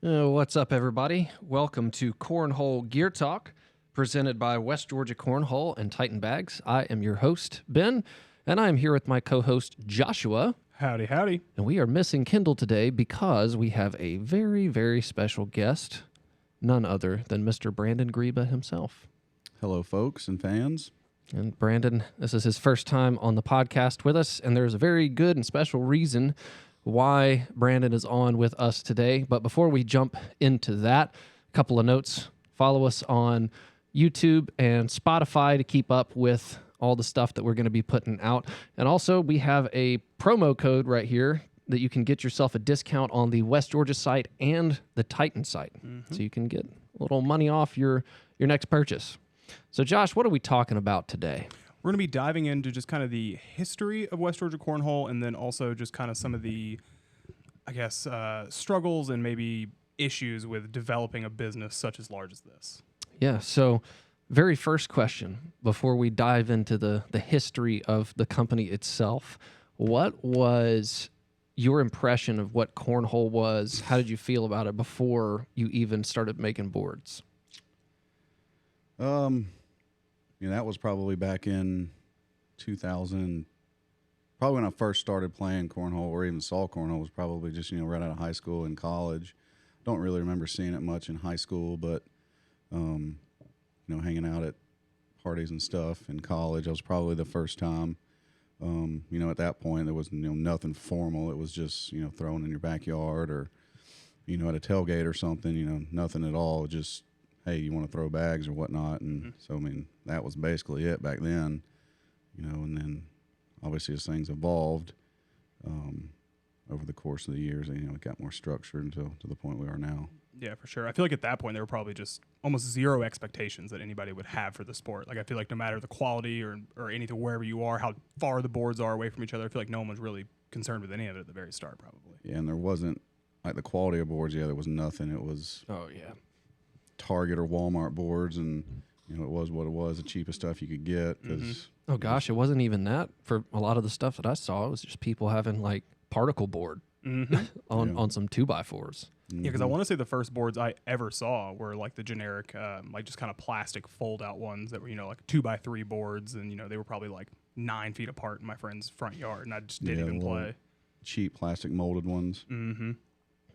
What's up, everybody? Welcome to Cornhole Geartalk, presented by West Georgia Cornhole and Titan Bags. I am your host, Ben, and I am here with my co-host, Joshua. Howdy, howdy. And we are missing Kendall today because we have a very, very special guest, none other than Mr. Brandon Greba himself. Hello, folks and fans. And Brandon, this is his first time on the podcast with us, and there's a very good and special reason why Brandon is on with us today. But before we jump into that, a couple of notes. Follow us on YouTube and Spotify to keep up with all the stuff that we're going to be putting out. And also, we have a promo code right here that you can get yourself a discount on the West Georgia site and the Titan site. So you can get a little money off your next purchase. So Josh, what are we talking about today? We're going to be diving into just kind of the history of West Georgia Cornhole, and then also just kind of some of the, struggles and maybe issues with developing a business such as large as this. Yeah, so very first question, before we dive into the history of the company itself, what was your impression of what Cornhole was? How did you feel about it before you even started making boards? That was probably back in 2000. Probably when I first started playing cornhole, or even saw cornhole, was probably just right out of high school and college. Don't really remember seeing it much in high school, but hanging out at parties and stuff in college, that was probably the first time. At that point there was nothing formal. It was just thrown in your backyard or at a tailgate or something. Nothing at all. Just, hey, you want to throw bags or whatnot. And so, that was basically it back then, and then obviously as things evolved over the course of the years, it got more structured until to the point we are now. Yeah, for sure. I feel like at that point there were probably just almost zero expectations that anybody would have for the sport. Like, I feel like no matter the quality or anything, wherever you are, how far the boards are away from each other, I feel like no one was really concerned with any of it at the very start, probably. Yeah, and there wasn't, like, the quality of boards, there was nothing. It was Target or Walmart boards, and it was what it was, the cheapest stuff you could get. Cause Oh gosh, it wasn't even that for a lot of the stuff that I saw. It was just people having like particle board on some 2x4s. Yeah, because I want to say the first boards I ever saw were like the generic, just kind of plastic fold-out ones that were, like 2x3 boards, and they were probably like 9 feet apart in my friend's front yard, and I just didn't even play. Cheap plastic molded ones.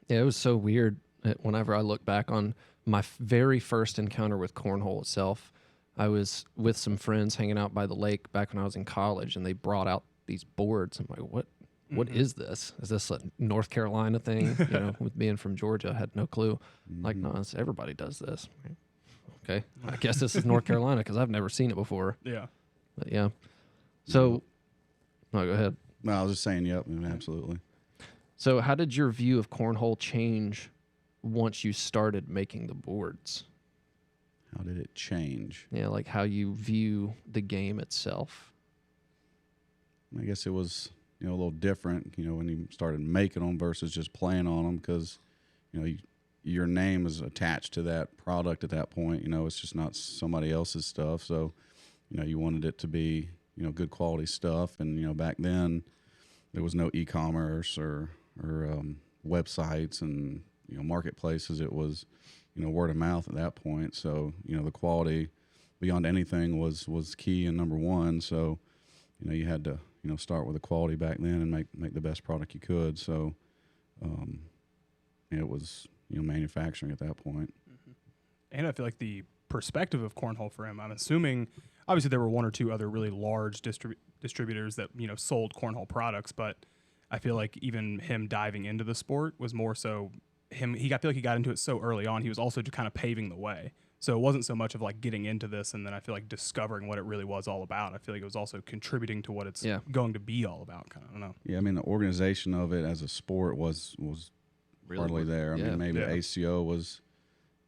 Yeah, it was so weird. Whenever I look back on my very first encounter with cornhole itself, I was with some friends hanging out by the lake back when I was in college, and they brought out these boards. I'm like, what is this? Is this a North Carolina thing? With being from Georgia, I had no clue. Like, no, everybody does this. Okay, I guess this is North Carolina because I've never seen it before. Yeah. But yeah. So, no, go ahead. No, I was just saying, yep, absolutely. So how did your view of cornhole change once you started making the boards? How did it change? Yeah, like how you view the game itself. I guess it was, a little different, when you started making them versus just playing on them, because, your name is attached to that product at that point. It's just not somebody else's stuff. So, you wanted it to be, good quality stuff. And, back then there was no e-commerce or websites and, marketplaces. It was, word of mouth at that point. So, the quality beyond anything was key and number one. So, you had to, start with the quality back then and make the best product you could. So, it was, manufacturing at that point. And I feel like the perspective of cornhole for him, I'm assuming, obviously there were one or two other really large distributors that, sold cornhole products, but I feel like even him diving into the sport was more so I feel like he got into it so early on. He was also just kind of paving the way. So it wasn't so much of like getting into this and then I feel like discovering what it really was all about. I feel like it was also contributing to what it's going to be all about. Kind of, I don't know. Yeah, the organization of it as a sport was really hardly there. I mean, maybe ACO was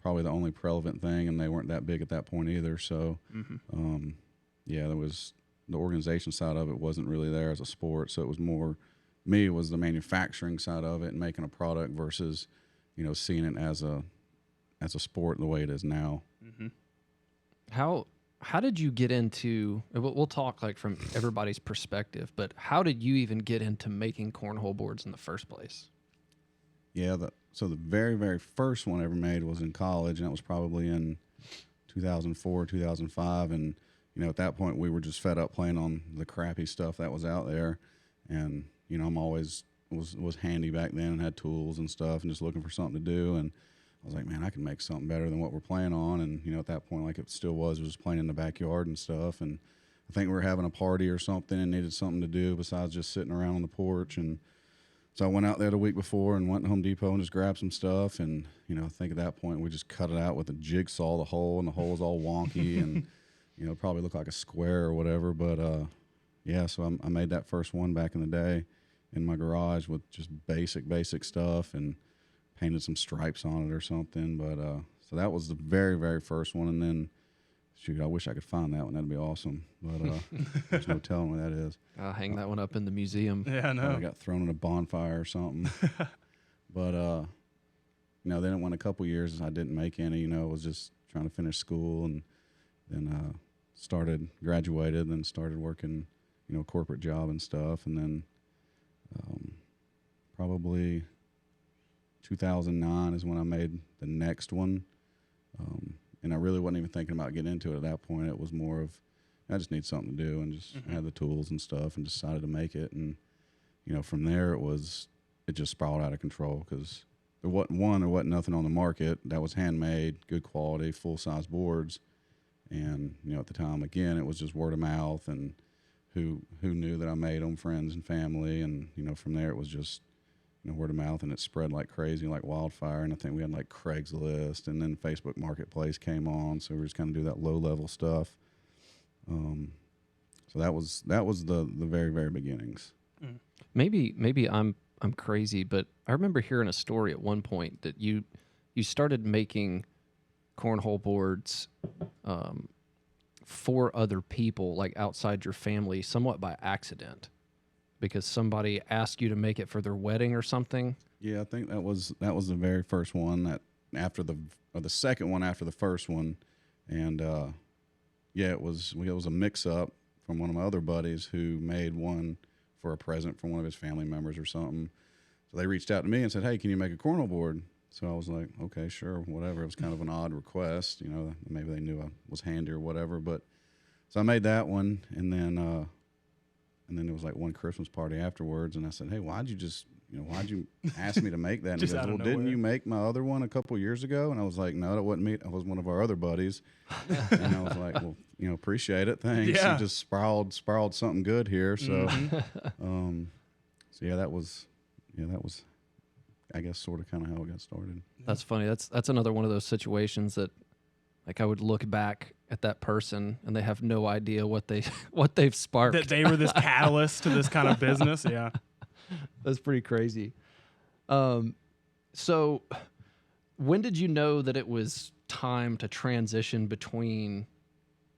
probably the only relevant thing, and they weren't that big at that point either. So, there was the organization side of it wasn't really there as a sport. So it was more, it was the manufacturing side of it and making a product versus, seeing it as a sport the way it is now. How did you get into? We'll talk like from everybody's perspective, but how did you even get into making cornhole boards in the first place? Yeah, so the very, very first one I ever made was in college, and that was probably in 2004, 2005. And, you know, at that point we were just fed up playing on the crappy stuff that was out there. And, you know, I'm always was handy back then and had tools and stuff and just looking for something to do. And I was like, man, I can make something better than what we're playing on. And, you know, at that point, like it still was just playing in the backyard and stuff. And I think we were having a party or something and needed something to do besides just sitting around on the porch. And so I went out there the week before and went to Home Depot and just grabbed some stuff. And, you know, I think at that point we just cut it out with a jigsaw, the hole, and the hole was all wonky and, you know, probably looked like a square or whatever. But, yeah, so I made that first one back in the day in my garage with just basic stuff and painted some stripes on it or something. But so that was the very, very first one. And then, shoot, I wish I could find that one. That'd be awesome. But there's no telling where that is. I'll hang that one up in the museum. Yeah, I know. I got thrown in a bonfire or something. But, you know, then it went a couple years. I didn't make any, you know, I was just trying to finish school and then graduated, then started working, you know, corporate job and stuff. And then probably 2009 is when I made the next one. And I really wasn't even thinking about getting into it at that point. It was more of, I just need something to do and just had the tools and stuff and decided to make it. And, you know, from there it just spiraled out of control because there wasn't nothing on the market that was handmade, good quality, full-size boards. And, you know, at the time, again, it was just word of mouth and who knew that I made them, friends and family. And, you know, from there it was just, you know, word of mouth, and it spread like crazy, like wildfire. And I think we had like Craigslist, and then Facebook Marketplace came on. So we were just kind of do that low-level stuff. So that was the very, very beginnings. Maybe I'm crazy, but I remember hearing a story at one point that you started making cornhole boards for other people, like outside your family, somewhat by accident, because somebody asked you to make it for their wedding or something. Yeah, I think that was the very first one that after the second one after the first one, and yeah, it was a mix up from one of my other buddies who made one for a present from one of his family members or something. So they reached out to me and said, "Hey, can you make a cornhole board?" So I was like, okay, sure, whatever. It was kind of an odd request, you know, maybe they knew I was handy or whatever. But so I made that one, and then there was like one Christmas party afterwards, and I said, "Hey, why'd you ask me to make that?" And he Just goes, out of "Well, didn't nowhere. you make my other one a couple years ago?" And I was like, "No, that wasn't me. That was one of our other buddies." And I was like, "Well, you know, appreciate it. Thanks." Yeah. You just spiraled something good here. So, Mm-hmm. so yeah, that was, I guess, sort of kind of how it got started. That's funny. That's another one of those situations that, like, I would look back at that person and they have no idea what they've sparked. That they were this catalyst to this kind of business. Yeah. That's pretty crazy. So when did you know that it was time to transition between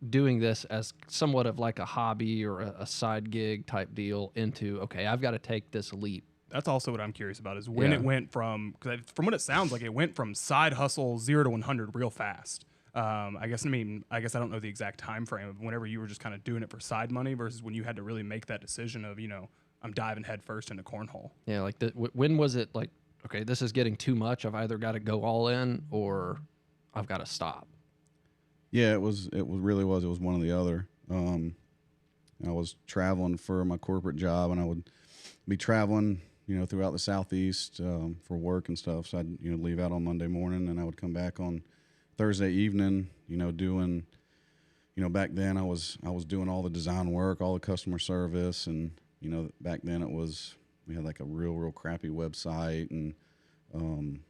doing this as somewhat of like a hobby or a side gig type deal into, okay, I've got to take this leap? That's also what I'm curious about is when it went from, because from what it sounds like, it went from side hustle 0 to 100 real fast. I guess I don't know the exact time frame of whenever you were just kind of doing it for side money versus when you had to really make that decision of, you know, I'm diving head first into cornhole. Yeah, like when was it like, okay, this is getting too much. I've either got to go all in or I've got to stop. Yeah, it was really was one or the other. I was traveling for my corporate job, and I would be traveling, you know, throughout the Southeast for work and stuff. So I'd, you know, leave out on Monday morning, and I would come back on Thursday evening, you know, doing, you know, back then I was doing all the design work, all the customer service. And, you know, back then we had like a real crappy website and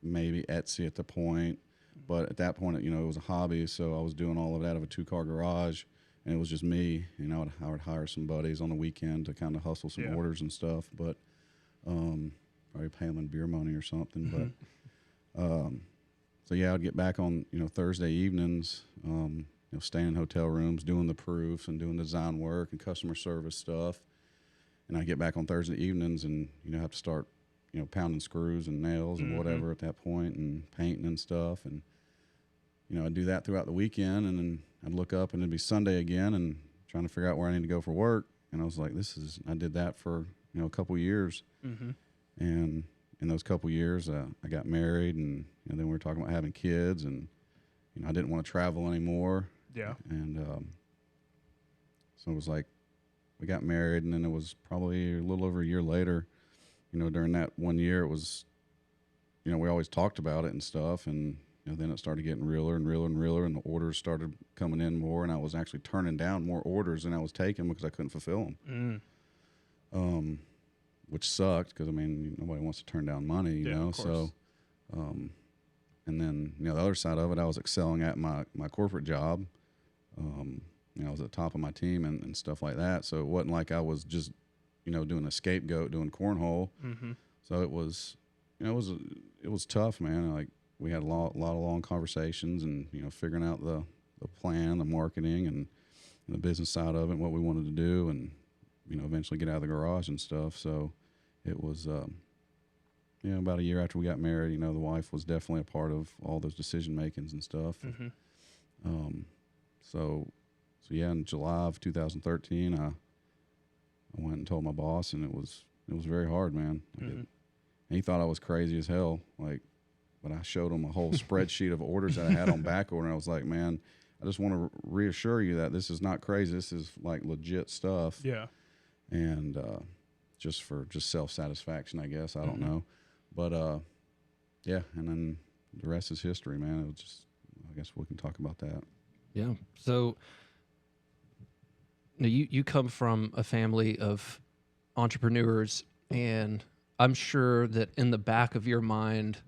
maybe Etsy at the point. But at that point, you know, it was a hobby. So I was doing all of that out of a 2-car garage, and it was just me. You know, I would hire some buddies on the weekend to kind of hustle some orders and stuff. But probably pay them in beer money or something. But so yeah, I'd get back on, you know, Thursday evenings, you know, staying in hotel rooms, doing the proofs and doing design work and customer service stuff. And I get back on Thursday evenings and, you know, have to start, you know, pounding screws and nails and whatever at that point and painting and stuff. And, you know, I'd do that throughout the weekend, and then I'd look up and it'd be Sunday again and trying to figure out where I need to go for work. And I was like, I did that for, you know, a couple years. And in those couple years, I got married, and then we were talking about having kids, and I didn't want to travel anymore. Yeah. And so it was like we got married, and then it was probably a little over a year later. During that 1 year, it was, we always talked about it and stuff, and then it started getting realer and realer and realer, and the orders started coming in more, and I was actually turning down more orders than I was taking because I couldn't fulfill them. Which sucked because nobody wants to turn down money, you know. So, and then the other side of it, I was excelling at my corporate job. I was at the top of my team and stuff like that. So it wasn't like I was just doing a scapegoat, doing cornhole. Mm-hmm. So it was, it was tough, man. Like we had a lot of long conversations and figuring out the plan, the marketing, and the business side of it, and what we wanted to do, and eventually get out of the garage and stuff. So it was, about a year after we got married, the wife was definitely a part of all those decision makings and stuff. Mm-hmm. So yeah, in July of 2013, I went and told my boss, and it was very hard, man. Like Mm-hmm. and he thought I was crazy as hell. Like, but I showed him a whole spreadsheet of orders that I had on back order. And I was like, man, I just want to reassure you that this is not crazy. This is like legit stuff. Yeah. And just for self-satisfaction, I guess. I don't know. But, yeah, and then the rest is history, man. It was just, I guess we can talk about that. Yeah. So you come from a family of entrepreneurs, and I'm sure that in the back of your mind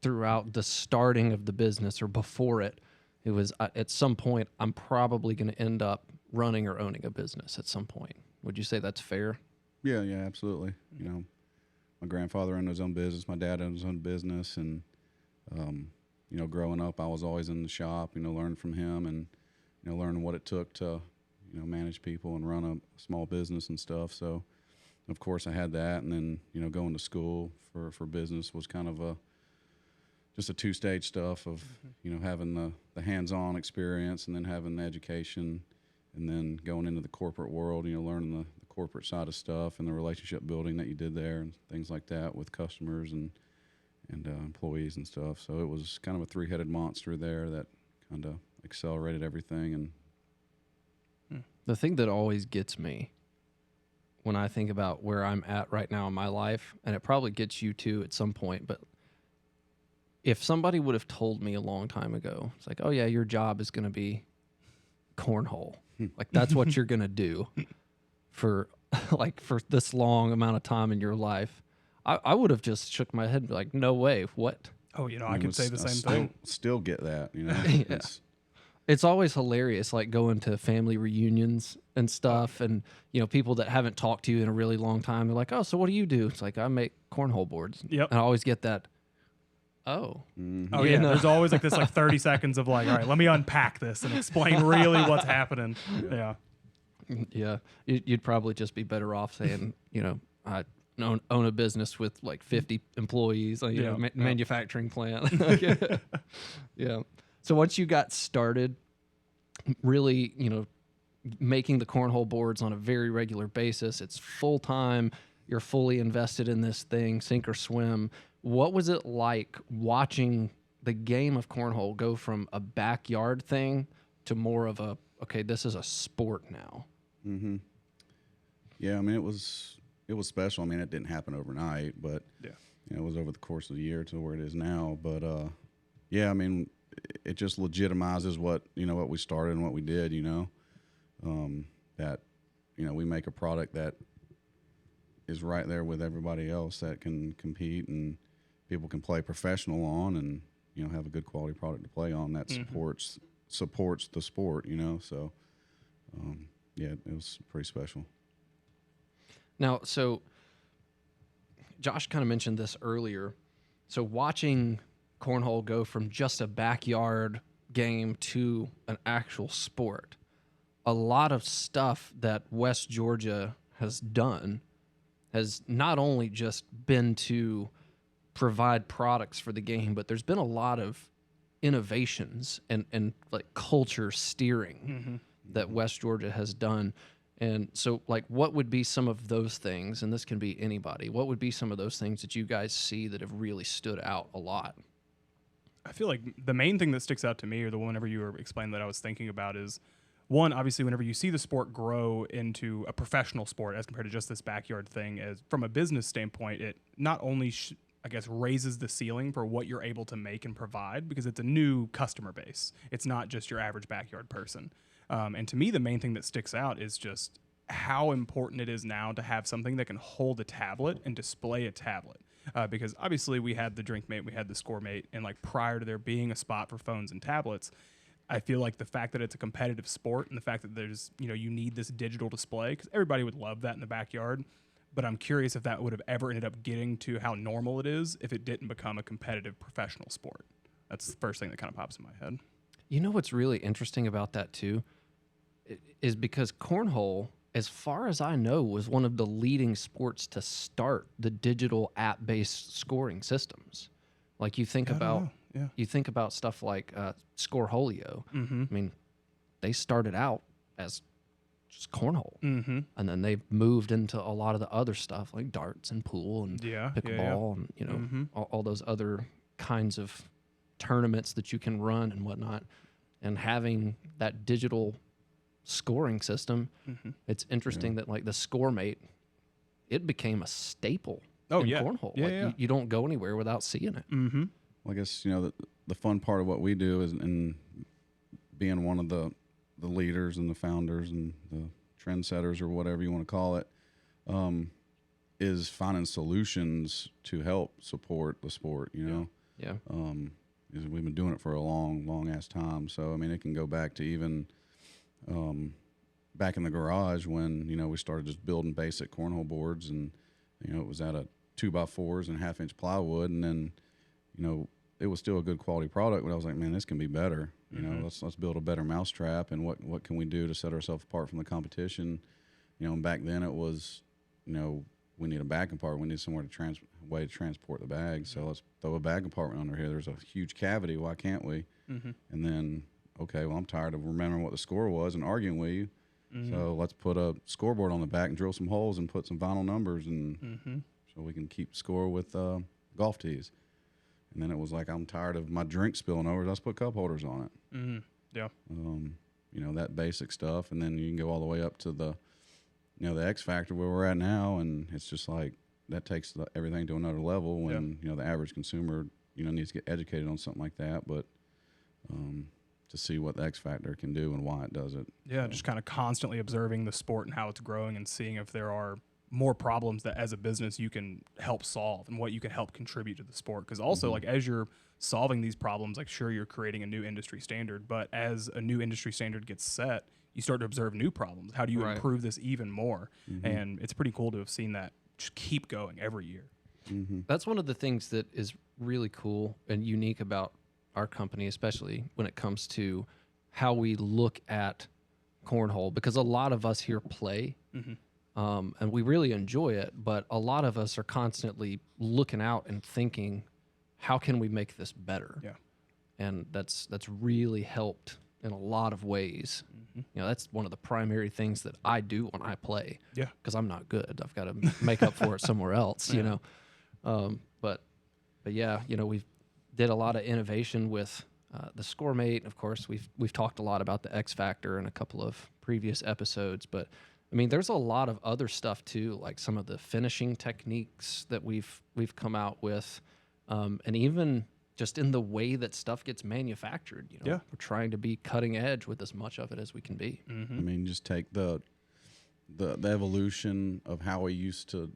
throughout the starting of the business or before it was at some point, I'm probably going to end up running or owning a business at some point. Would you say that's fair? Yeah, absolutely. My grandfather owned his own business. My dad owned his own business. And, growing up, I was always in the shop, learning from him and, learning what it took to, manage people and run a small business and stuff. So, of course, I had that. And then, going to school for business was kind of just a two-stage stuff of, having the hands-on experience and then having the education and then going into the corporate world, learning the corporate side of stuff and the relationship building that you did there and things like that with customers and employees and stuff. So it was kind of a three-headed monster there that kind of accelerated everything. And the thing that always gets me when I think about where I'm at right now in my life, and it probably gets you too at some point, but if somebody would have told me a long time ago, it's like, oh yeah, your job is going to be cornhole. Like that's what you're going to do for this long amount of time in your life. I would have just shook my head and be like, no way. What? Oh, I could say the same thing. Still get that, Yeah. It's always hilarious, like going to family reunions and stuff, and people that haven't talked to you in a really long time. They're like, "Oh, so what do you do?" It's like, I make cornhole boards. Yep. And I always get that. Oh. Mm-hmm. Oh yeah. There's always like this 30 seconds of like, all right, let me unpack this and explain really what's happening. Yeah. Yeah. You'd probably just be better off saying, I own a business with like 50 employees, manufacturing plant. Yeah. So once you got started, really, making the cornhole boards on a very regular basis, it's full time. You're fully invested in this thing, sink or swim. What was it like watching the game of cornhole go from a backyard thing to more of this is a sport now? Mm-hmm. Yeah, it was special. It didn't happen overnight, but it was over the course of the year to where it is now. But it just legitimizes what we started and what we did. That we make a product that is right there with everybody else that can compete and people can play professional on and have a good quality product to play on that supports the sport. So it was pretty special. Now, so Josh kind of mentioned this earlier. So watching cornhole go from just a backyard game to an actual sport, a lot of stuff that West Georgia has done has not only just been to provide products for the game, but there's been a lot of innovations and like culture steering that West Georgia has done. And so, like, what would be some of those things, and this can be anybody, what would be some of those things that you guys see that have really stood out a lot? I feel like the main thing that sticks out to me, or the whenever you were explaining that I was thinking about, is one, obviously, whenever you see the sport grow into a professional sport as compared to just this backyard thing, as from a business standpoint, it not only I guess raises the ceiling for what you're able to make and provide, because it's a new customer base. It's not just your average backyard person. And to me, the main thing that sticks out is just how important it is now to have something that can hold a tablet and display a tablet. Because obviously we had the DrinkMate, we had the ScoreMate, and like prior to there being a spot for phones and tablets, I feel like the fact that it's a competitive sport and the fact that there's, you need this digital display, because everybody would love that in the backyard. But I'm curious if that would have ever ended up getting to how normal it is if it didn't become a competitive professional sport. That's the first thing that kind of pops in my head. You know what's really interesting about that too is because cornhole, as far as I know, was one of the leading sports to start the digital app-based scoring systems. Like you think about stuff like Scoreholio. Mm-hmm. I mean, they started out as just cornhole, mm-hmm. and then they've moved into a lot of the other stuff like darts and pool and pickleball and mm-hmm. all those other kinds of tournaments that you can run and whatnot. And having that digital scoring system, mm-hmm. it's interesting that like the ScoreMate, it became a staple in cornhole. You don't go anywhere without seeing it. Mm-hmm. Well, I guess the fun part of what we do is in being one of the leaders and the founders and the trendsetters or whatever you want to call it, is finding solutions to help support the sport. Yeah. We've been doing it for a long ass time. So I mean, it can go back to even back in the garage when we started just building basic cornhole boards, and it was out of 2x4s and 1/2 inch plywood, and then it was still a good quality product, but I was like, man, this can be better. Mm-hmm. Let's build a better mousetrap, and what can we do to set ourselves apart from the competition? And back then it was, we need a bag compartment. We need somewhere to way to transport the bag. So let's throw a bag compartment under here. There's a huge cavity. Why can't we? Mm-hmm. And then, okay, well, I'm tired of remembering what the score was and arguing with you. Mm-hmm. So let's put a scoreboard on the back and drill some holes and put some vinyl numbers, and mm-hmm. so we can keep score with golf tees. And then it was like, I'm tired of my drink spilling over. Let's put cup holders on it. Mm-hmm. Yeah. That basic stuff. And then you can go all the way up to the X factor where we're at now. And it's just like, that takes everything to another level when, the average consumer, needs to get educated on something like that. But to see what the X factor can do and why it does it. Yeah. Just kind of constantly observing the sport and how it's growing and seeing if there are more problems that as a business you can help solve and what you can help contribute to the sport. Because also, Mm-hmm. like, as you're solving these problems, like, sure, you're creating a new industry standard, but as a new industry standard gets set, you start to observe new problems. How do you improve this even more? Mm-hmm. And it's pretty cool to have seen that just keep going every year. Mm-hmm. That's one of the things that is really cool and unique about our company, especially when it comes to how we look at cornhole, because a lot of us here play. Mm-hmm. And we really enjoy it, but a lot of us are constantly looking out and thinking, how can we make this better? Yeah. And that's really helped in a lot of ways. Mm-hmm. That's one of the primary things that I do when I play. Yeah. Because I'm not good. I've got to make up for it somewhere else, But yeah, we did a lot of innovation with the ScoreMate. Of course, we've talked a lot about the X Factor in a couple of previous episodes, but I mean, there's a lot of other stuff too, like some of the finishing techniques that we've come out with, and even just in the way that stuff gets manufactured. We're trying to be cutting edge with as much of it as we can be. Mm-hmm. I mean, just take the evolution of how we used to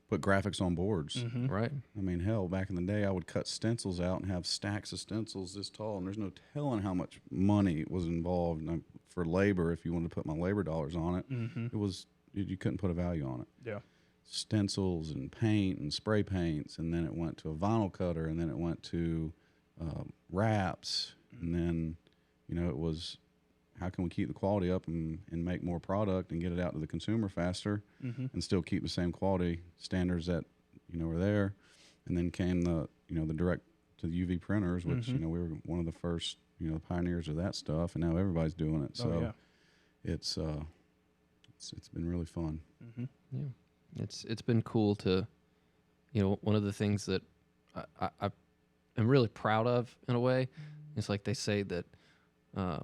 put graphics on boards. Mm-hmm. Right. I mean, hell, back in the day, I would cut stencils out and have stacks of stencils this tall, and there's no telling how much money was involved for labor. If you wanted to put my labor dollars on it, Mm-hmm. it was you couldn't put a value on it. Yeah. Stencils and paint and spray paints, and then it went to a vinyl cutter, and then it went to wraps, and then it was how can we keep the quality up and make more product and get it out to the consumer faster, Mm-hmm. and still keep the same quality standards that were there. And then came the the direct to the UV printers, which Mm-hmm. we were one of the first pioneers of that stuff, and now everybody's doing it. So it's been really fun. Mm-hmm. Yeah, it's been cool to, one of the things that I am really proud of in a way. It's like they say that, oh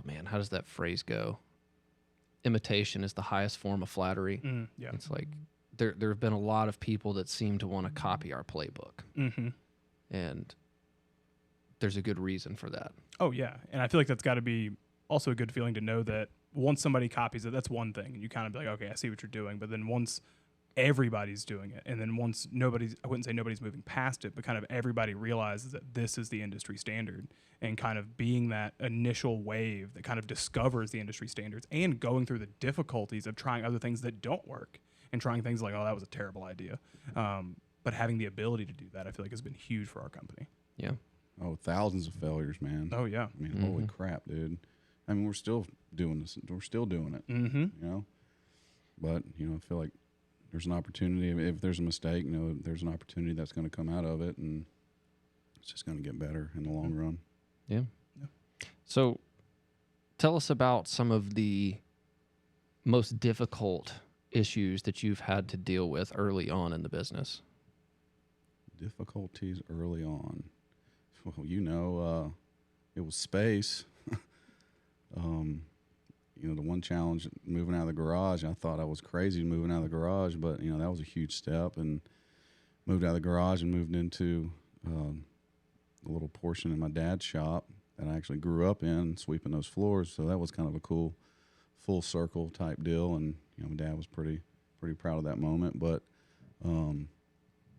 man, how does that phrase go? Imitation is the highest form of flattery. Yeah. It's like there have been a lot of people that seem to want to copy our playbook, Mm-hmm. and there's a good reason for that. Oh yeah, and I feel like that's got to be also a good feeling to know that once somebody copies it, that's one thing, and you kind of be like, okay, I see what you're doing. But then once everybody's doing it, and then once I wouldn't say nobody's moving past it, but kind of everybody realizes that this is the industry standard, and kind of being that initial wave that kind of discovers the industry standards and going through the difficulties of trying other things that don't work and trying things like, oh, that was a terrible idea. But having the ability to do that, I feel like has been huge for our company. Yeah. Oh, thousands of failures, man. Oh yeah. I mean, holy crap, dude. I mean, we're still doing this. We're still doing it. Mm-hmm. But I feel like there's an opportunity. If there's a mistake, there's an opportunity that's going to come out of it, and it's just going to get better in the long run. Yeah. So, tell us about some of the most difficult issues that you've had to deal with early on in the business. Difficulties early on. Well, it was space. The one challenge moving out of the garage, I thought I was crazy moving out of the garage, but that was a huge step, and moved out of the garage and moved into a little portion in my dad's shop that I actually grew up in, sweeping those floors. So that was kind of a cool full circle type deal, and my dad was pretty proud of that moment. But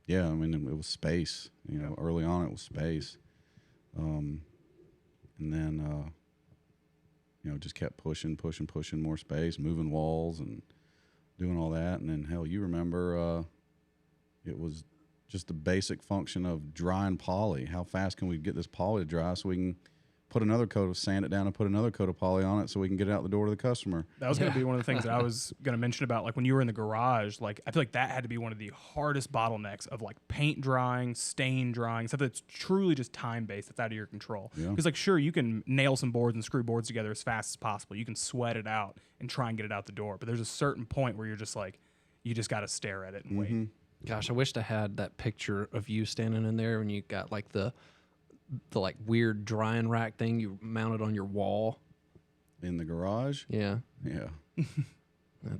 yeah, I mean, it was space. Early on it was space, and then just kept pushing more space, moving walls and doing all that. And then, hell, you remember it was just the basic function of dry and poly. How fast can we get this poly to dry so we can put another coat of sand it down and put another coat of poly on it so we can get it out the door to the customer. That was going to be one of the things that I was going to mention about, like, when you were in the garage, like, I feel like that had to be one of the hardest bottlenecks of, like, paint drying, stain drying, stuff that's truly just time-based, that's out of your control. Because, like, sure, you can nail some boards and screw boards together as fast as possible. You can sweat it out and try and get it out the door. But there's a certain point where you're just like, you just got to stare at it and wait. Gosh, I wished I had that picture of you standing in there when you got, like, the like weird drying rack thing you mounted on your wall in the garage. Yeah.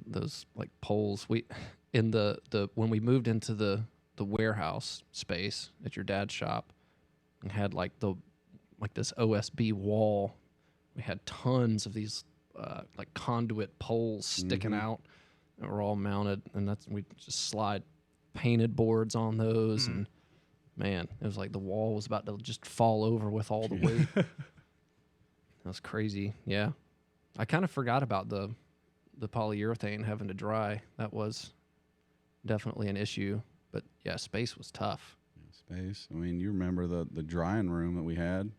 Those like poles. We in the when we moved into the warehouse space at your dad's shop and had like this OSB wall. We had tons of these like conduit poles sticking out that were all mounted, and we just slide painted boards on those and. Man, it was like the wall was about to just fall over with all the weight. That was crazy. Yeah. I kind of forgot about the polyurethane having to dry. That was definitely an issue. But, yeah, space was tough. Space. I mean, you remember the drying room that we had?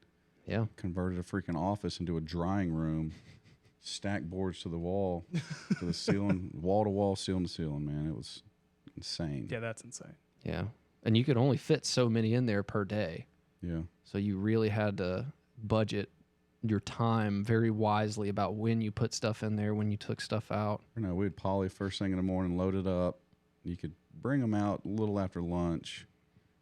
Yeah. Converted a freaking office into a drying room. Stacked boards to the wall, to the ceiling, wall to wall, ceiling to ceiling, man. It was insane. Yeah, that's insane. Yeah. And you could only fit so many in there per day. Yeah. So you really had to budget your time very wisely about when you put stuff in there, when you took stuff out. We'd poly first thing in the morning, load it up. You could bring them out a little after lunch,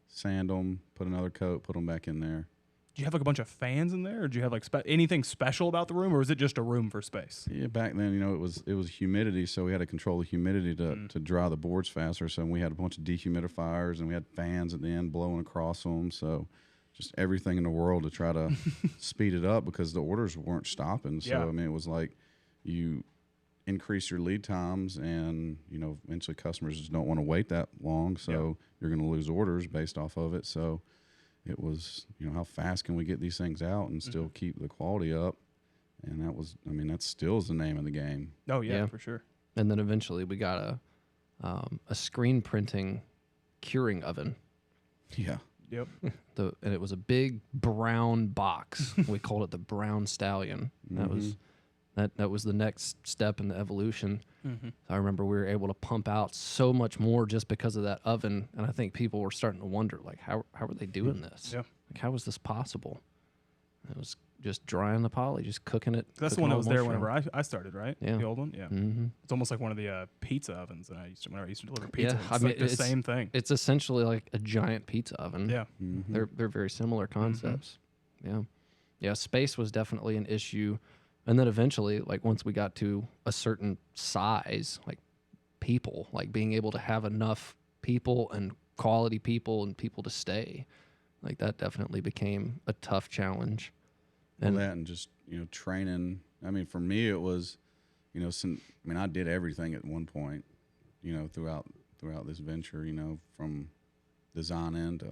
sand them, put another coat, put them back in there. Do you have like a bunch of fans in there, or do you have like anything special about the room, or is it just a room for space? Yeah, back then, it was humidity, so we had to control the humidity to dry the boards faster. So we had a bunch of dehumidifiers, and we had fans at the end blowing across them. So just everything in the world to try to speed it up because the orders weren't stopping. So I mean, it was like you increase your lead times, and eventually customers just don't want to wait that long. So you're going to lose orders based off of it. So. It was, how fast can we get these things out and still keep the quality up? And that still is the name of the game. Oh, yeah, for sure. And then eventually we got a screen printing curing oven. Yeah. Yep. And it was a big brown box. We called it the Brown Stallion. That was the next step in the evolution. I remember we were able to pump out so much more just because of that oven, and I think people were starting to wonder, like, how are they doing this? Yeah. Like, how is this possible? It was just drying the poly, just cooking it. That's the cooking one that all was the there moisture whenever out. I started, right? Yeah. The old one, yeah. Mm-hmm. It's almost like one of the pizza ovens that whenever I used to deliver pizza. Yeah, It's I mean, like the same thing. It's essentially like a giant pizza oven. Yeah. Mm-hmm. They're very similar concepts. Yeah. Yeah, space was definitely an issue. And then eventually, like once we got to a certain size, like people, like being able to have enough people and quality people and people to stay, like that definitely became a tough challenge. Well, And that and just, training. I mean, for me, it was, I did everything at one point, throughout this venture, from designing to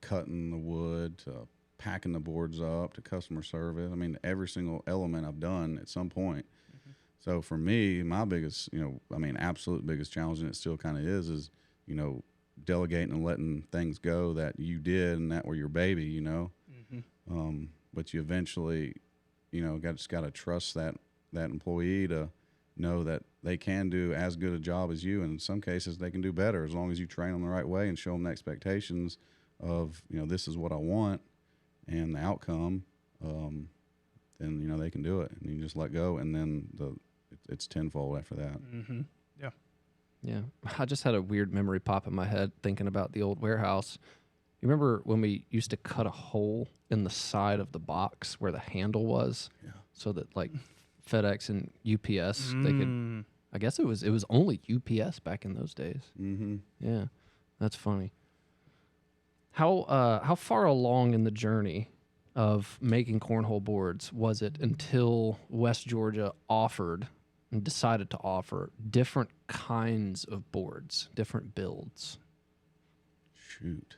cutting the wood to packing the boards up to customer service. I mean, every single element I've done at some point. Mm-hmm. So for me, my biggest, absolute biggest challenge, and it still kind of is, delegating and letting things go that you did and that were your baby, Mm-hmm. But you eventually, just got to trust that employee to know that they can do as good a job as you. And in some cases, they can do better as long as you train them the right way and show them the expectations of, this is what I want and the outcome. Then, they can do it. And you just let go. And then it's tenfold after that. Mm-hmm. Yeah. yeah, I just had a weird memory pop in my head thinking about the old warehouse. You remember when we used to cut a hole in the side of the box where the handle was? Yeah. So that like FedEx and UPS, they could, Mm. I guess it was only UPS back in those days. Mm-hmm. Yeah, that's funny. How far along in the journey of making cornhole boards was it until West Georgia offered and decided to offer different kinds of boards, different builds? Shoot.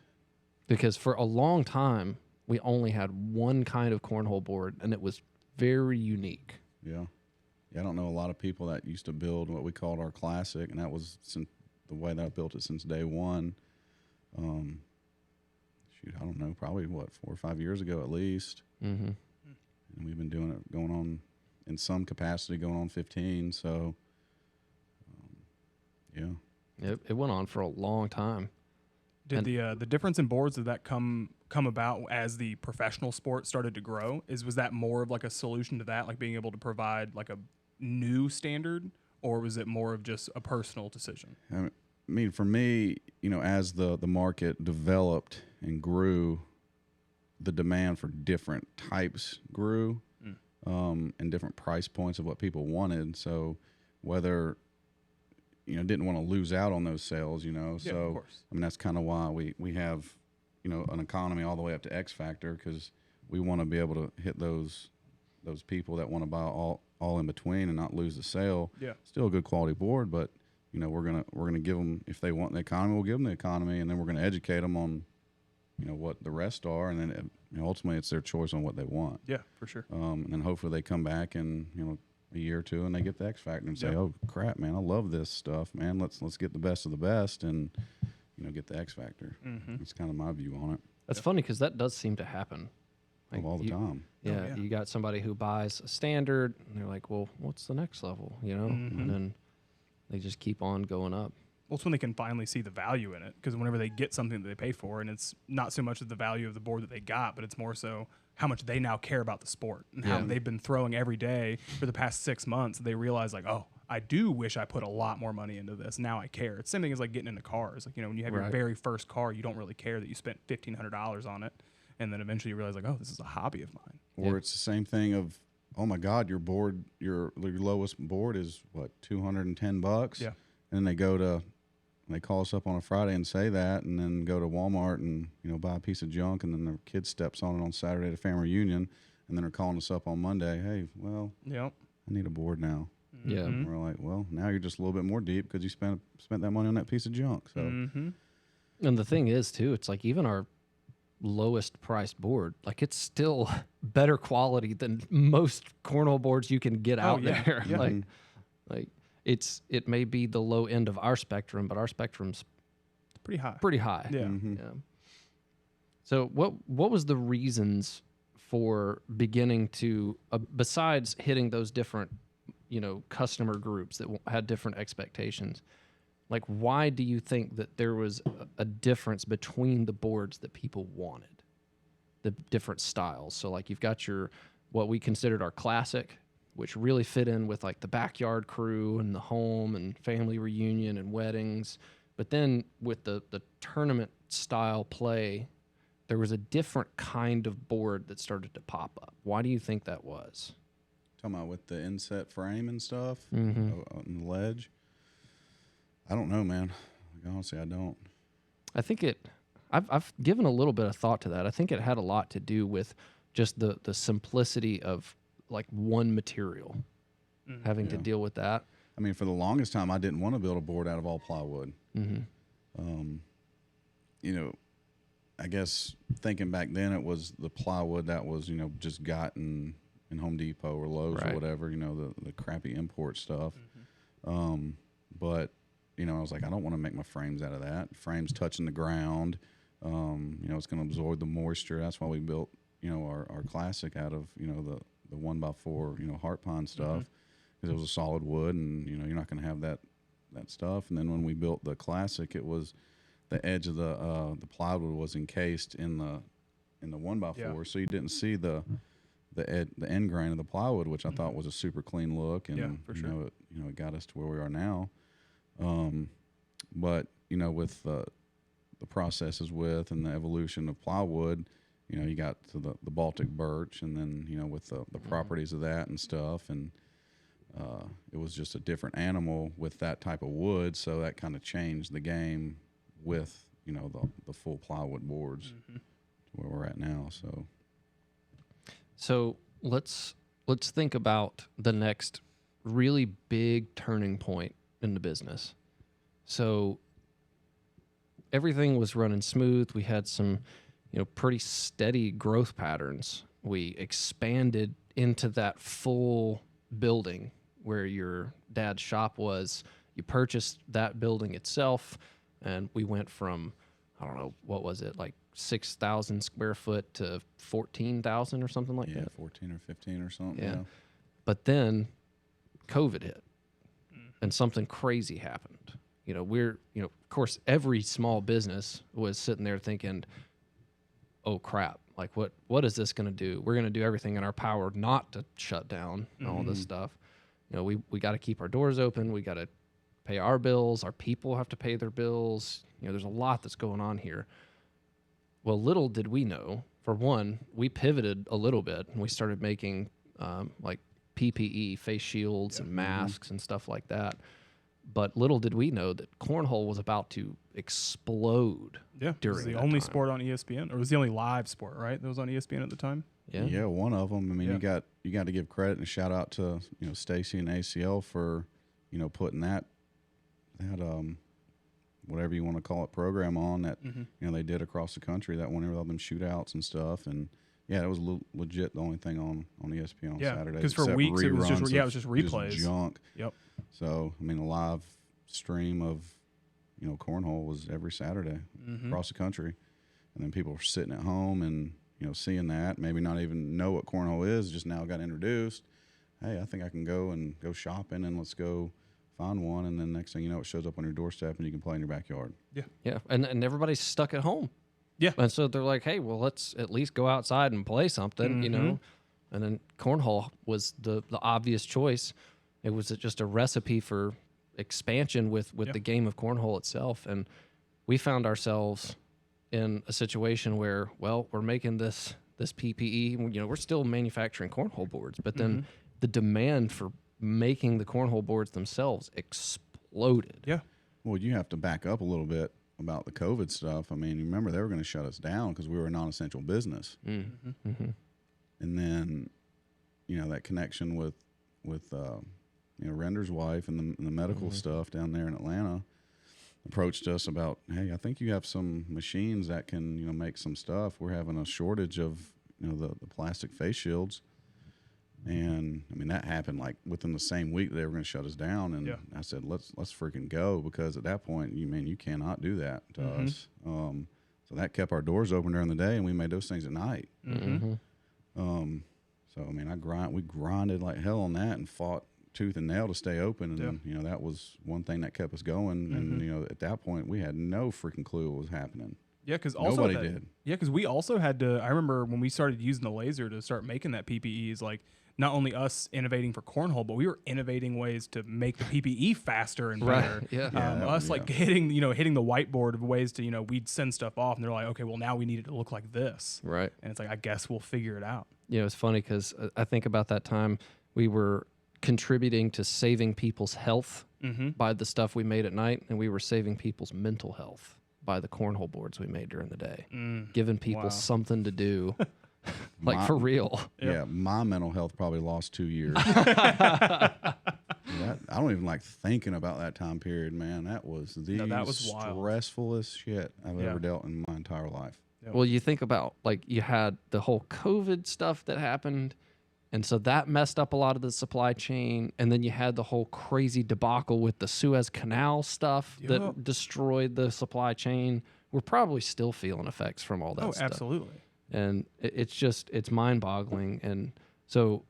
Because for a long time we only had one kind of cornhole board, and it was very unique. Yeah. Yeah, I don't know a lot of people that used to build what we called our classic, and that was the way that I built it since day one. I don't know, probably 4 or 5 years ago at least. Mm-hmm. And we've been doing it going on in some capacity, going on 15. So, yeah. It went on for a long time. Did the difference in boards, did that come about as the professional sport started to grow? Was that more of like a solution to that, like being able to provide like a new standard, or was it more of just a personal decision? I mean, for me, as the market developed and grew, the demand for different types grew, and different price points of what people wanted. So whether, didn't want to lose out on those sales, Yeah, so of course. I mean, that's kind of why we have, an economy all the way up to X Factor, because we want to be able to hit those people that want to buy all in between and not lose the sale. Yeah. Still a good quality board, but we're gonna give them, if they want the economy, we'll give them the economy, and then we're gonna educate them on, what the rest are, and then ultimately it's their choice on what they want. Yeah, for sure. And then hopefully they come back in a year or two and they get the X Factor and say, Yep. oh crap, man, I love this stuff, man. Let's get the best of the best and get the X Factor. Mm-hmm. That's kind of my view on it. That's funny because that does seem to happen. Like All the time. Yeah, yeah. you got somebody who buys a standard, and they're like, "Well, what's the next level?" Mhm. And then they just keep on going up. Well, it's when they can finally see the value in it, because whenever they get something that they pay for, and it's not so much of the value of the board that they got, but it's more so how much they now care about the sport and how Yeah. they've been throwing every day for the past 6 months. They realize like, oh, I do wish I put a lot more money into this. Now I care. It's the same thing as like getting into cars. Like, when you have your Right. very first car, you don't really care that you spent $1,500 on it. And then eventually you realize like, oh, this is a hobby of mine. Or Yeah. it's the same thing of, oh my God, your board, your lowest board is what, $210? Yeah. And then they call us up on a Friday and say that, and then go to Walmart and, buy a piece of junk, and then their kid steps on it on Saturday at a family reunion, and then they're calling us up on Monday, hey, well, Yep. I need a board now. Yeah. Mhm. And we're like, well, now you're just a little bit more deep because you spent that money on that piece of junk. So Mhm. And the thing is, too, it's like even our lowest priced board, like it's still better quality than most cornhole boards you can get out yeah. there. Yeah. Like it may be the low end of our spectrum, but our spectrum's Pretty high. pretty high. Yeah. Mhm. Yeah. So what was the reasons for beginning to besides hitting those different customer groups that had different expectations? Like, why do you think that there was a difference between the boards that people wanted? the different styles. So like you've got your what we considered our classic, which really fit in with like the backyard crew and the home and family reunion and weddings. But then with the tournament style play, there was a different kind of board that started to pop up. Why do you think that was? Talking about with the inset frame and stuff Mm-hmm. on the ledge. I don't know, man. Like, honestly, I don't. I think I've given a little bit of thought to that. I think it had a lot to do with just the simplicity of like one material, having to Yeah. deal with that. I mean, for the longest time, I didn't want to build a board out of all plywood. Mm-hmm. You know, I guess thinking back then, it was the plywood that was, just gotten in Home Depot or Lowe's Right. or whatever, the crappy import stuff. But, I was like, I don't want to make my frames out of that. Frames touching the ground. It's going to absorb the moisture. That's why we built, our classic out of, the 1x4, heart pine stuff, because it was a solid wood, and you're not going to have that stuff. And then when we built the classic, it was the edge of the plywood was encased in the 1x4, so you didn't see the end grain of the plywood, which I thought was a super clean look, and for sure. it got us to where we are now. But with the processes with and the evolution of plywood, you got to the Baltic birch, and then with the properties of that and stuff, and it was just a different animal with that type of wood, so that kind of changed the game with the full plywood boards to where we're at now. So let's think about the next really big turning point in the business. So everything was running smooth. We had some, pretty steady growth patterns. We expanded into that full building where your dad's shop was. You purchased that building itself, and we went from, I don't know, what was it, like 6,000 square foot to 14,000 or something like that. 14 or 15 or something. Yeah. But then COVID hit and something crazy happened. Of course, every small business was sitting there thinking, oh crap, like what is this going to do? We're going to do everything in our power not to shut down and all this stuff. We got to keep our doors open. We got to pay our bills. Our people have to pay their bills. There's a lot that's going on here. Well, little did we know, for one, we pivoted a little bit and we started making like PPE, face shields and masks and stuff like that. But little did we know that cornhole was about to explode. Yeah, it was during the that only time. sport on ESPN, or it was the only live sport, right? That was on ESPN at the time. Yeah. One of them. I mean, you got to give credit and shout out to Stacy and ACL for putting that whatever you want to call it program on that they did across the country, that whenever all them shootouts and stuff. And yeah, it was legit the only thing on ESPN on Saturday. Because for weeks it was just replays. Just junk. Yep. So I mean, a live stream of cornhole was every Saturday across the country, and then people were sitting at home and seeing that, maybe not even know what cornhole is, just now got introduced. Hey, I think I can go shopping and let's go find one, and then next thing you know, it shows up on your doorstep and you can play in your backyard. Yeah. And everybody's stuck at home. Yeah. And so they're like, hey, well, let's at least go outside and play something, And then cornhole was the obvious choice. It was just a recipe for expansion with the game of cornhole itself. And we found ourselves in a situation where, well, we're making this PPE. We're still manufacturing cornhole boards, but then the demand for making the cornhole boards themselves exploded. Yeah. Well, you have to back up a little bit about the COVID stuff. I mean, you remember they were going to shut us down because we were a non-essential business. And then, that connection with Render's wife and the medical stuff down there in Atlanta approached us about, hey, I think you have some machines that can, make some stuff. We're having a shortage of, the plastic face shields. And I mean, that happened like within the same week they were going to shut us down. And I said, let's freaking go, because at that point, you cannot do that to us. So that kept our doors open during the day, and we made those things at night. So I mean, we grinded like hell on that and fought tooth and nail to stay open. And that was one thing that kept us going. And at that point, we had no freaking clue what was happening. Yeah, because also Nobody did. Yeah, because we also had to. I remember when we started using the laser to start making that PPE. Like not only us innovating for cornhole, but we were innovating ways to make the PPE faster and better. Right. Yeah. Us like hitting the whiteboard of ways to we'd send stuff off, and they're like, okay, well now we need it to look like this. Right. And it's like, I guess we'll figure it out. It's funny because I think about that time we were contributing to saving people's health by the stuff we made at night, and we were saving people's mental health by the cornhole boards we made during the day, giving people something to do, like for real. Yeah, my mental health probably lost 2 years. I don't even like thinking about that time period, man. That was the stressfulest shit I've ever dealt in my entire life. Yep. Well, you think about, like, you had the whole COVID stuff that happened, and so that messed up a lot of the supply chain. And then you had the whole crazy debacle with the Suez Canal stuff that destroyed the supply chain. We're probably still feeling effects from all that stuff. Oh, absolutely. And it's mind-boggling. And so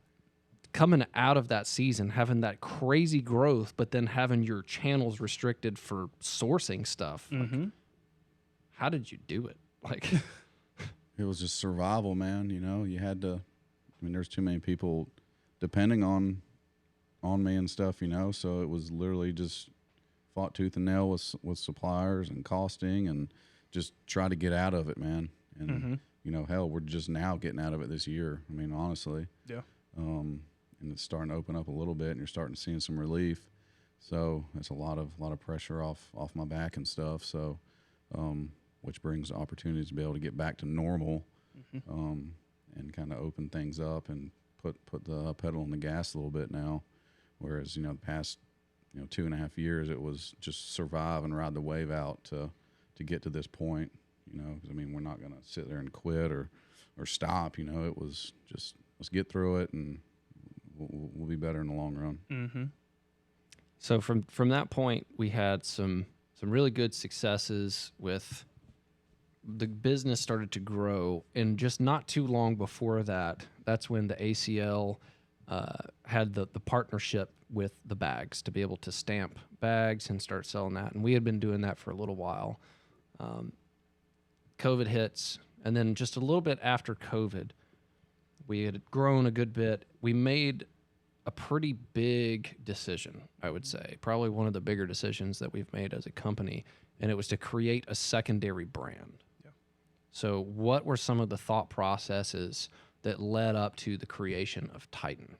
coming out of that season, having that crazy growth, but then having your channels restricted for sourcing stuff, like, how did you do it? Like, it was just survival, man. You had to. I mean, there's too many people depending on me and stuff, so it was literally just fought tooth and nail with suppliers and costing and just try to get out of it, man. And, hell, we're just now getting out of it this year. I mean, honestly. Yeah. And it's starting to open up a little bit and you're starting to see some relief. So it's a lot of pressure off my back and stuff. So, which brings opportunities to be able to get back to normal. And kind of open things up and put the pedal on the gas a little bit now. Whereas, the past, 2.5 years, it was just survive and ride the wave out to get to this point, 'cause, I mean, we're not going to sit there and quit or stop, it was just, let's get through it and we'll be better in the long run. So from that point, we had some really good successes with the business started to grow, and just not too long before that, that's when the ACL had the partnership with the bags to be able to stamp bags and start selling that. And we had been doing that for a little while. COVID hits, and then just a little bit after COVID, we had grown a good bit. We made a pretty big decision, I would say, probably one of the bigger decisions that we've made as a company, and it was to create a secondary brand. So what were some of the thought processes that led up to the creation of Titan?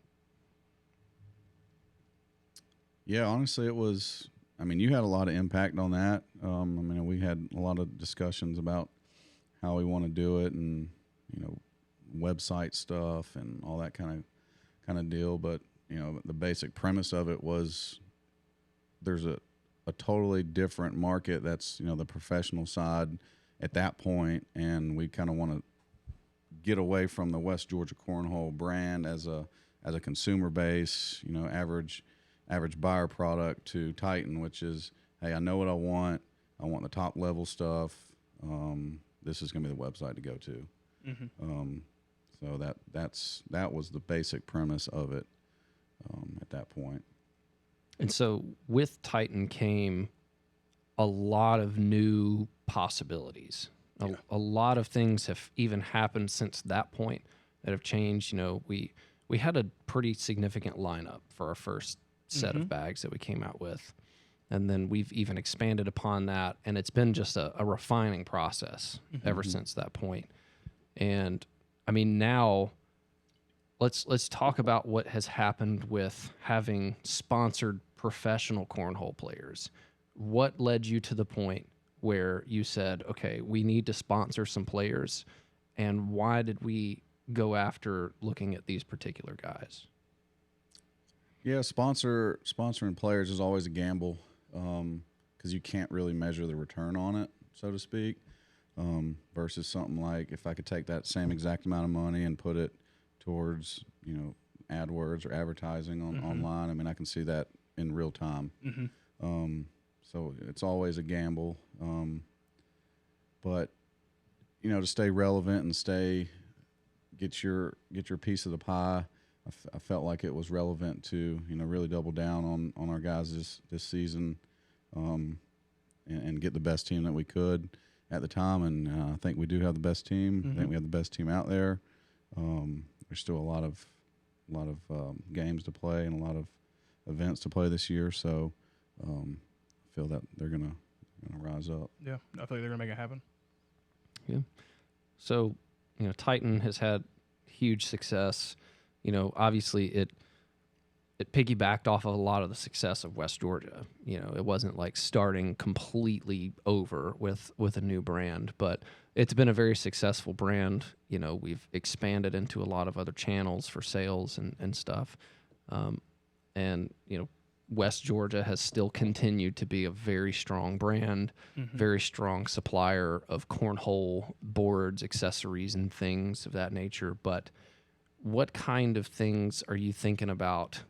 Yeah, honestly, it was, I mean, you had a lot of impact on that. I mean, we had a lot of discussions about how we want to do it and, website stuff and all that kind of deal. But, the basic premise of it was there's a totally different market that's, the professional side at that point, and we kind of want to get away from the West Georgia Cornhole brand as a consumer base, average buyer product, to Titan, which is, hey, I know what I want. I want the top level stuff. This is going to be the website to go to. So that was the basic premise of it at that point. And so with Titan came a lot of new possibilities. A lot of things have even happened since that point that have changed. We had a pretty significant lineup for our first set of bags that we came out with. And then we've even expanded upon that, and it's been just a refining process ever since that point. And I mean, now let's talk about what has happened with having sponsored professional cornhole players. What led you to the point where you said, okay, we need to sponsor some players, and why did we go after looking at these particular guys? Yeah, sponsoring players is always a gamble because you can't really measure the return on it, so to speak, versus something like if I could take that same exact amount of money and put it towards, AdWords or advertising online. I mean, I can see that in real time. So it's always a gamble. But, to stay relevant and get your piece of the pie, I felt like it was relevant to, really double down on our guys this season and get the best team that we could. at the time, and I think we do have the best team. I think we have the best team out there. There's still a lot of games to play and a lot of events to play this year, so I feel that they're gonna rise up. Yeah, I feel like they're gonna make it happen. Yeah. So, Titan has had huge success. Obviously it piggybacked off of a lot of the success of West Georgia. It wasn't like starting completely over with a new brand, but it's been a very successful brand. We've expanded into a lot of other channels for sales and stuff. And West Georgia has still continued to be a very strong brand, very strong supplier of cornhole boards, accessories, and things of that nature. But what kind of things are you thinking about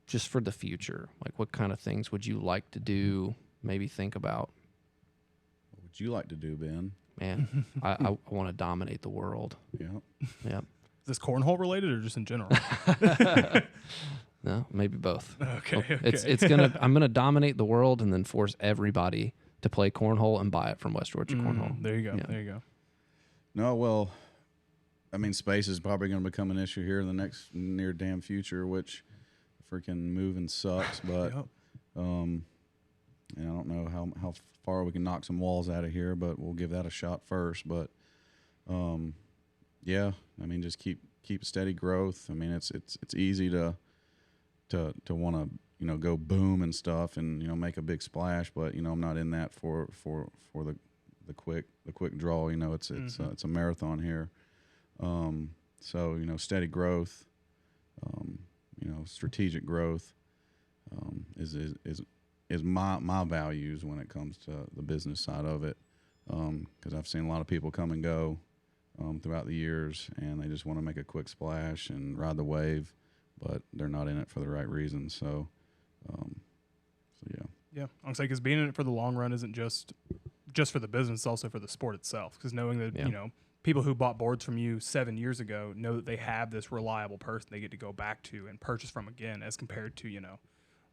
just for the future? Like, what kind of things would you like to do, maybe think about? What would you like to do, Ben? Man, I want to dominate the world. Yeah. Yep. Is this cornhole related or just in general? No, maybe both. Okay. I'm gonna dominate the world and then force everybody to play cornhole and buy it from West Georgia Cornhole. There you go. Yeah. There you go. No, well, I mean, space is probably going to become an issue here in the next near damn future, which freaking moving sucks. But Yep. and I don't know how far we can knock some walls out of here, but we'll give that a shot first. But yeah, I mean, just keep steady growth. I mean, it's easy to want to go boom and stuff and make a big splash, but I'm not in that for the quick draw. It's a marathon here. So steady growth, strategic growth is my values when it comes to the business side of it, because I've seen a lot of people come and go throughout the years, and they just want to make a quick splash and ride the wave, but they're not in it for the right reasons. So yeah. Yeah, I'm saying because being in it for the long run isn't just for the business, it's also for the sport itself. Because knowing that people who bought boards from you 7 years ago know that they have this reliable person they get to go back to and purchase from again, as compared to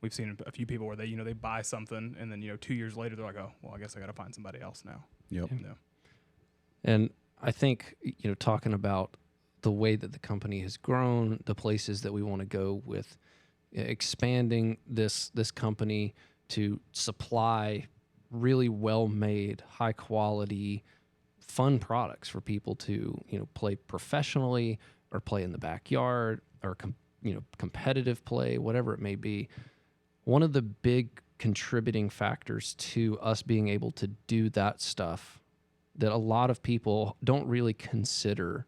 we've seen a few people where they they buy something and then 2 years later they're like, oh well, I guess I got to find somebody else now. Yep. And I think talking about the way that the company has grown, the places that we want to go with expanding this company to supply really well-made, high-quality, fun products for people to play professionally or play in the backyard or competitive play, whatever it may be. One of the big contributing factors to us being able to do that stuff that a lot of people don't really consider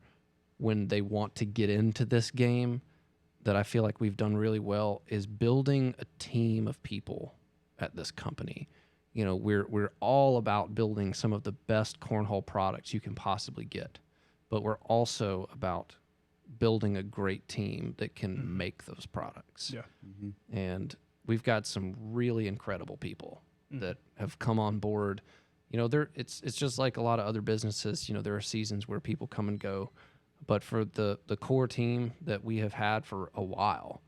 when they want to get into this game, that I feel like we've done really well, is building a team of people at this company. We're all about building some of the best cornhole products you can possibly get, but we're also about building a great team that can make those products. Yeah. And we've got some really incredible people that have come on board. It's just like a lot of other businesses. There are seasons where people come and go, but for the core team that we have had for a while,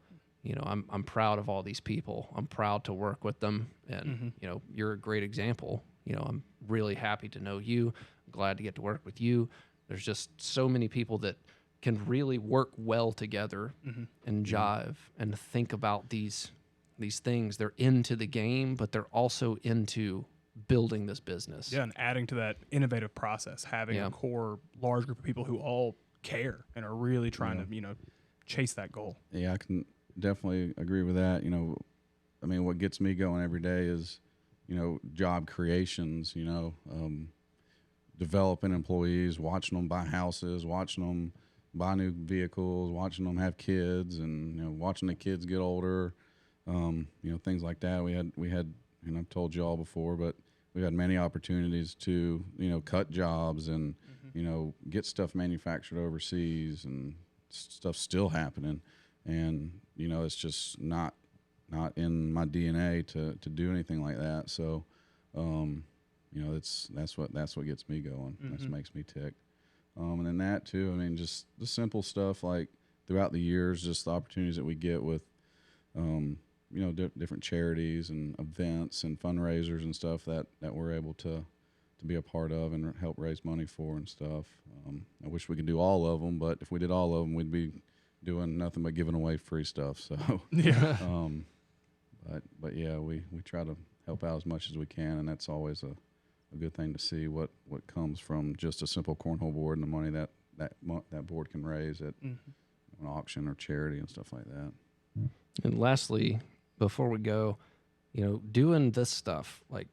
I'm proud of all these people. I'm proud to work with them, and you're a great example. I'm really happy to know you. I'm glad to get to work with you. There's just so many people that can really work well together and jive and think about these things. They're into the game, but they're also into building this business. Yeah, and adding to that innovative process, having a core large group of people who all care and are really trying to chase that goal. Yeah, I can definitely agree with that. I mean, what gets me going every day is job creations, developing employees, watching them buy houses, watching them buy new vehicles, watching them have kids, and watching the kids get older, things like that. We had I've told you all before, but we had many opportunities to cut jobs and get stuff manufactured overseas, and stuff still happening, and it's just not in my DNA to do anything like that. So that's what gets me going. That's what makes me tick. And then that too, I mean, just the simple stuff like throughout the years, just the opportunities that we get with different charities and events and fundraisers and stuff that we're able to to be a part of and help raise money for and stuff. I wish we could do all of them, but if we did all of them, we'd be doing nothing but giving away free stuff. So, Yeah. but yeah, we try to help out as much as we can, and that's always a good thing to see what comes from just a simple cornhole board and the money that board can raise at an auction or charity and stuff like that. And lastly, before we go, doing this stuff, like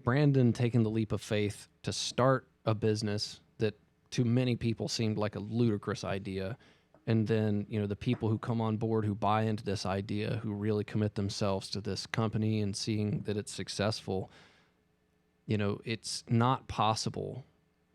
Brandon taking the leap of faith to start a business that to many people seemed like a ludicrous idea. And then, the people who come on board, who buy into this idea, who really commit themselves to this company and seeing that it's successful, it's not possible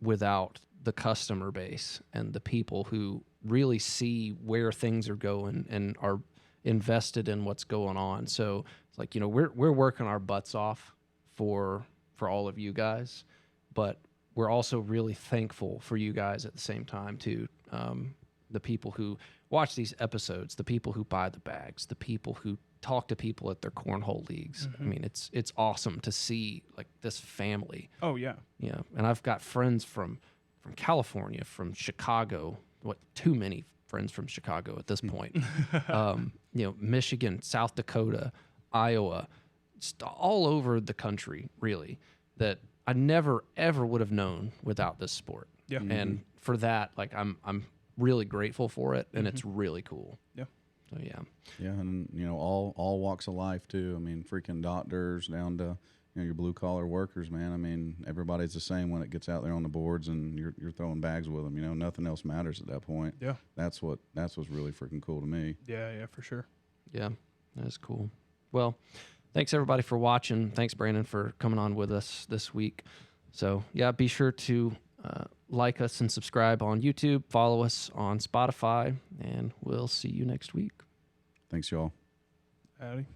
without the customer base and the people who really see where things are going and are invested in what's going on. So it's like, we're working our butts off for all of you guys, but we're also really thankful for you guys at the same time too. The people who watch these episodes, the people who buy the bags, the people who talk to people at their cornhole leagues. I mean, it's awesome to see like this family. Oh yeah. Yeah. And I've got friends from California, from Chicago, too many friends from Chicago at this point. Michigan, South Dakota, Iowa, just all over the country, really, that I never ever would have known without this sport. Yeah. And for that, like I'm really grateful for it, and it's really cool. Yeah. So yeah. Yeah, and all walks of life too. I mean, freaking doctors down to your blue collar workers, man. I mean, everybody's the same when it gets out there on the boards and you're throwing bags with them. Nothing else matters at that point. Yeah. That's what's really freaking cool to me. Yeah, for sure. Yeah, that's cool. Well, thanks everybody for watching. Thanks, Brandon, for coming on with us this week. So yeah, be sure to like us and subscribe on YouTube, follow us on Spotify, and we'll see you next week. Thanks, y'all. Howdy.